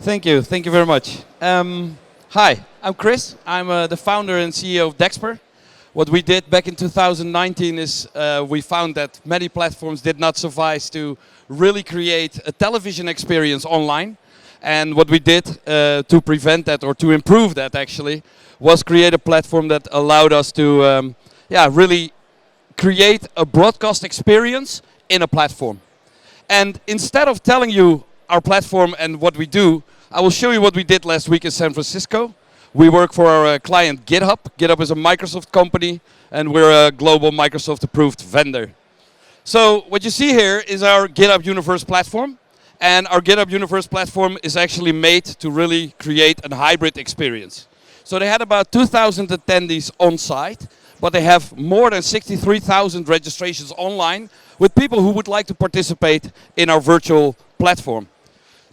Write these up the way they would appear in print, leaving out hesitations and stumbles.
Thank you very much. Hi, I'm Chris. I'm the founder and CEO of Dexper. What we did back in 2019 is we found that many platforms did not suffice to really create a television experience online. And what we did to prevent that, or to improve that actually, was create a platform that allowed us to really create a broadcast experience in a platform. And instead of telling you our platform and what we do, I will show you what we did last week in San Francisco. We work for our client GitHub. GitHub is a Microsoft company, and we're a global Microsoft approved vendor. So what you see here is our GitHub Universe platform. And our GitHub Universe platform is actually made to really create a hybrid experience. So they had about 2,000 attendees on site, but they have more than 63,000 registrations online with people who would like to participate in our virtual platform.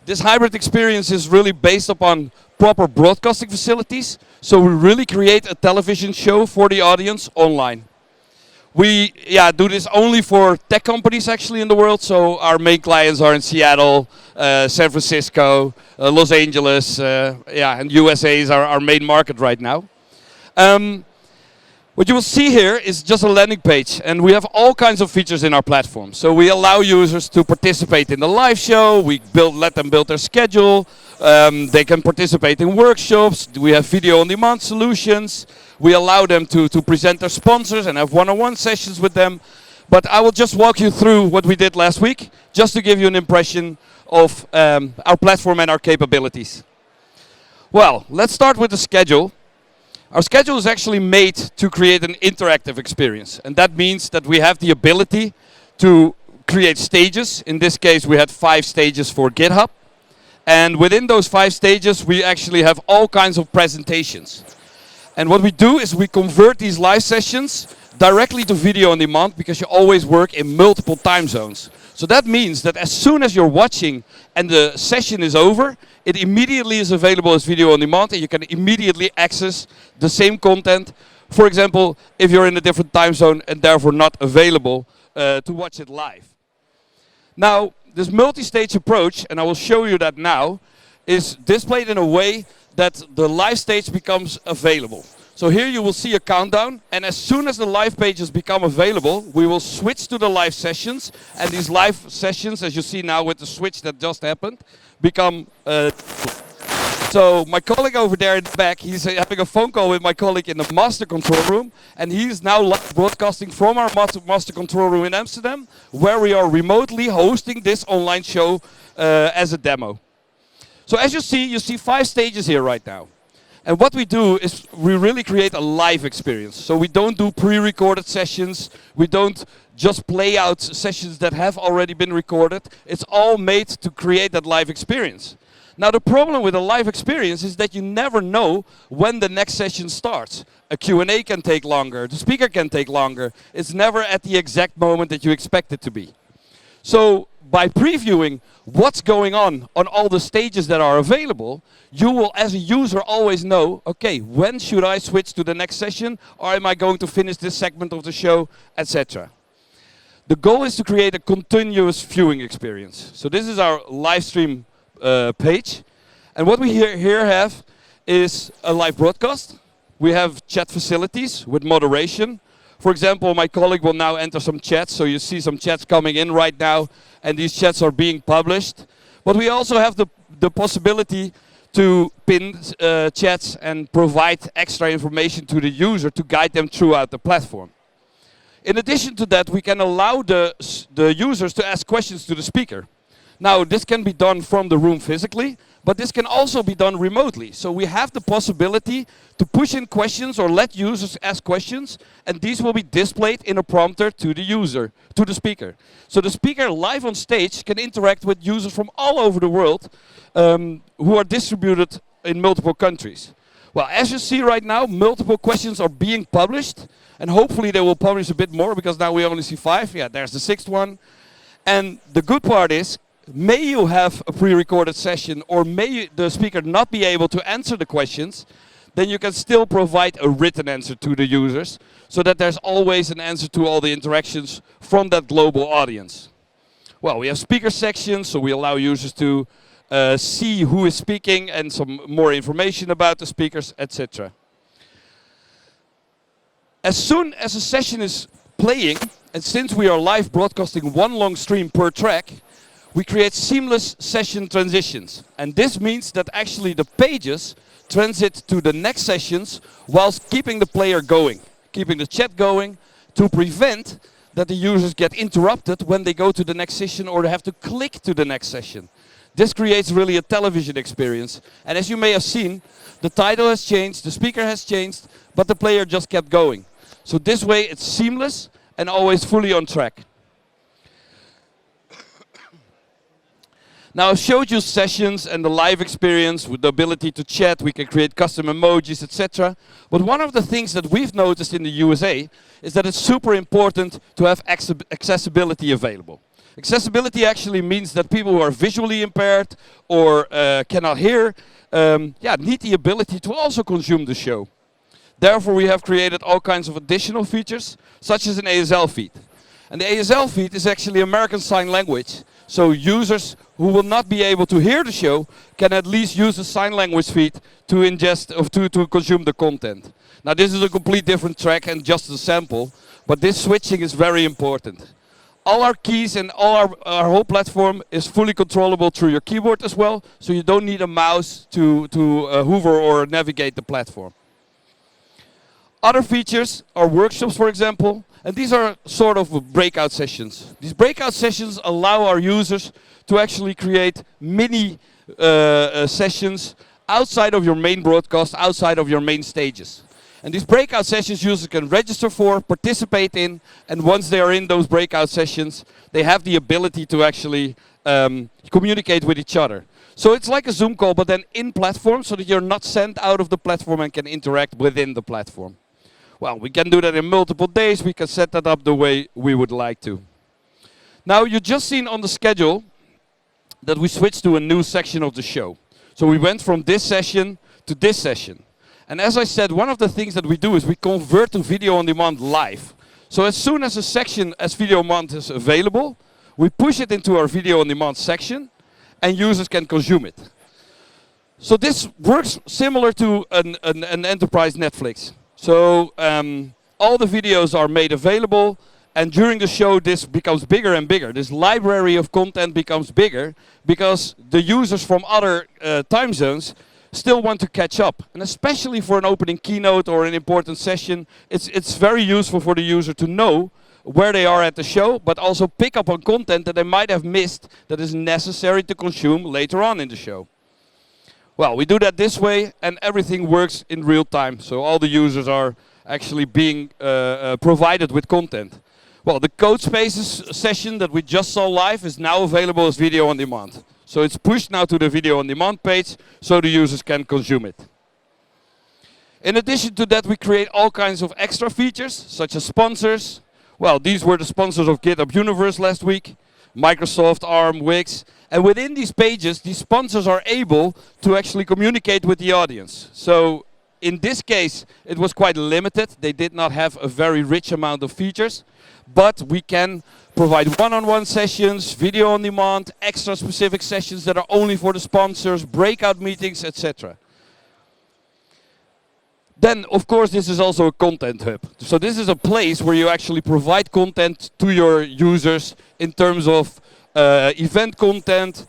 This hybrid experience is really based upon proper broadcasting facilities, so we really create a television show for the audience online. We do this only for tech companies actually in the world, so our main clients are in Seattle, San Francisco, Los Angeles, and USA is our main market right now. What you will see here is just a landing page, and we have all kinds of features in our platform. So we allow users to participate in the live show, we let them build their schedule, they can participate in workshops, we have video on demand solutions, we allow them to present their sponsors and have one-on-one sessions with them. But I will just walk you through what we did last week, just to give you an impression of our platform and our capabilities. Well, let's start with the schedule. Our schedule is actually made to create an interactive experience. And that means that we have the ability to create stages. In this case, we had 5 stages for GitHub. And within those 5 stages, we actually have all kinds of presentations. And what we do is we convert these live sessions directly to video on demand, because you always work in multiple time zones. So that means that as soon as you're watching and the session is over, it immediately is available as video on demand, and you can immediately access the same content. For example, if you're in a different time zone and therefore not available to watch it live. Now, this multi-stage approach, and I will show you that now, is displayed in a way that the live stage becomes available. So here you will see a countdown, and as soon as the live pages become available, we will switch to the live sessions, and these live sessions, as you see now with the switch that just happened, become so my colleague over there in the back, he's having a phone call with my colleague in the master control room, and he's now live broadcasting from our master control room in Amsterdam, where we are remotely hosting this online show as a demo. So as you see 5 stages here right now. And what we do is we really create a live experience. So we don't do pre-recorded sessions. We don't just play out sessions that have already been recorded. It's all made to create that live experience. Now the problem with a live experience is that you never know when the next session starts. A Q&A can take longer. The speaker can take longer. It's never at the exact moment that you expect it to be. So by previewing what's going on all the stages that are available, you will, as a user, always know, okay, when should I switch to the next session, or am I going to finish this segment of the show, etc. The goal is to create a continuous viewing experience. So this is our live stream page. And what we here have is a live broadcast. We have chat facilities with moderation. For example, my colleague will now enter some chats, so you see some chats coming in right now, and these chats are being published. But we also have the possibility to pin chats and provide extra information to the user to guide them throughout the platform. In addition to that, we can allow the users to ask questions to the speaker. Now, this can be done from the room physically, but this can also be done remotely. So we have the possibility to push in questions or let users ask questions, and these will be displayed in a prompter to the user, to the speaker. So the speaker live on stage can interact with users from all over the world who are distributed in multiple countries. Well, as you see right now, multiple questions are being published, and hopefully they will publish a bit more, because now we only see 5. Yeah, there's the 6th one. And the good part is, may you have a pre-recorded session, or may the speaker not be able to answer the questions, then you can still provide a written answer to the users, so that there's always an answer to all the interactions from that global audience. Well, we have speaker sections, so we allow users to see who is speaking and some more information about the speakers, etc. As soon as a session is playing, and since we are live broadcasting one long stream per track, we create seamless session transitions. And this means that actually the pages transit to the next sessions whilst keeping the player going, keeping the chat going, to prevent that the users get interrupted when they go to the next session or they have to click to the next session. This creates really a television experience. And as you may have seen, the title has changed, the speaker has changed, but the player just kept going. So this way it's seamless and always fully on track. Now I've showed you sessions and the live experience with the ability to chat, we can create custom emojis, etc. But one of the things that we've noticed in the USA is that it's super important to have accessibility available. Accessibility actually means that people who are visually impaired or cannot hear need the ability to also consume the show. Therefore we have created all kinds of additional features, such as an ASL feed. And the ASL feed is actually American Sign Language. So users who will not be able to hear the show can at least use the sign language feed to ingest or to consume the content. Now this is a complete different track and just a sample, but this switching is very important. All our keys and all our whole platform is fully controllable through your keyboard as well, so you don't need a mouse to hover or navigate the platform. Other features are workshops, for example, and these are sort of breakout sessions. These breakout sessions allow our users to actually create mini sessions outside of your main broadcast, outside of your main stages. And these breakout sessions users can register for, participate in, and once they are in those breakout sessions, they have the ability to actually communicate with each other. So it's like a Zoom call, but then in platform, so that you're not sent out of the platform and can interact within the platform. Well, we can do that in multiple days. We can set that up the way we would like to. Now, you just seen on the schedule that we switched to a new section of the show. So we went from this session to this session. And as I said, one of the things that we do is we convert to video on demand live. So as soon as a section as video on demand is available, we push it into our video on demand section and users can consume it. So this works similar to an enterprise Netflix. So all the videos are made available, and during the show this becomes bigger and bigger. This library of content becomes bigger because the users from other time zones still want to catch up. And especially for an opening keynote or an important session, it's very useful for the user to know where they are at the show, but also pick up on content that they might have missed that is necessary to consume later on in the show. Well, we do that this way and everything works in real time. So all the users are actually being provided with content. Well, the Code Spaces session that we just saw live is now available as video on demand. So it's pushed now to the video on demand page so the users can consume it. In addition to that, we create all kinds of extra features, such as sponsors. Well, these were the sponsors of GitHub Universe last week. Microsoft, ARM, Wix. And within these pages, these sponsors are able to actually communicate with the audience. So in this case, it was quite limited. They did not have a very rich amount of features. But we can provide one-on-one sessions, video on demand, extra specific sessions that are only for the sponsors, breakout meetings, etc. Then, of course, this is also a content hub. So this is a place where you actually provide content to your users in terms of event content,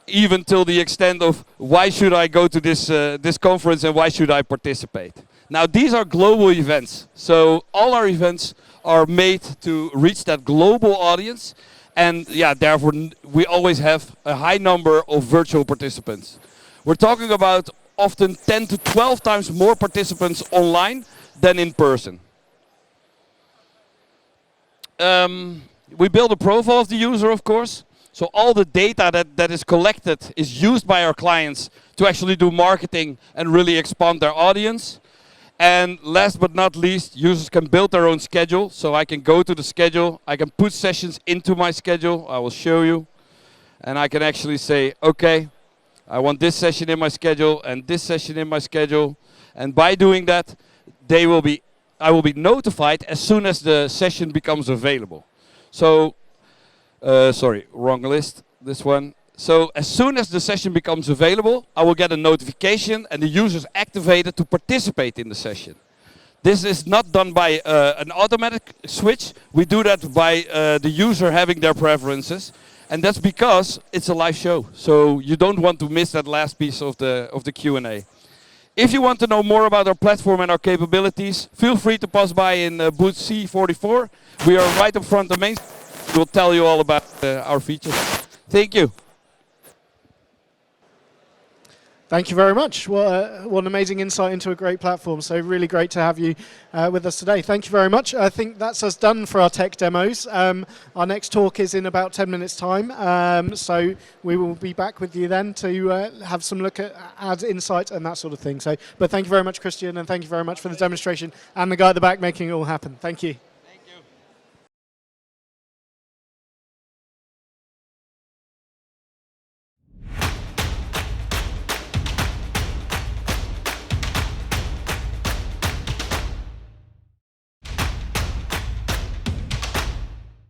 even till the extent of why should I go to this conference and why should I participate. Now, these are global events. So all our events are made to reach that global audience. And yeah, therefore, we always have a high number of virtual participants. We're talking about often 10 to 12 times more participants online than in person. We build a profile of the user, of course. So all the data that is collected is used by our clients to actually do marketing and really expand their audience. And last but not least, users can build their own schedule. So I can go to the schedule, I can put sessions into my schedule, I will show you. And I can actually say, okay, I want this session in my schedule and this session in my schedule. And by doing that, I will be notified as soon as the session becomes available. So, sorry, wrong list, this one. So as soon as the session becomes available, I will get a notification and the user is activated to participate in the session. This is not done by an automatic switch. We do that by the user having their preferences. And that's because it's a live show. So you don't want to miss that last piece of the Q&A. If you want to know more about our platform and our capabilities, feel free to pass by in booth C44. We are right up front of the main stage. We'll tell you all about our features. Thank you. Thank you very much. What an amazing insight into a great platform. So really great to have you with us today. Thank you very much. I think that's us done for our tech demos. Our next talk is in about 10 minutes time. So we will be back with you then to have some look at ad insight and that sort of thing. But thank you very much, Christiaan, and thank you very much for the demonstration and the guy at the back making it all happen. Thank you.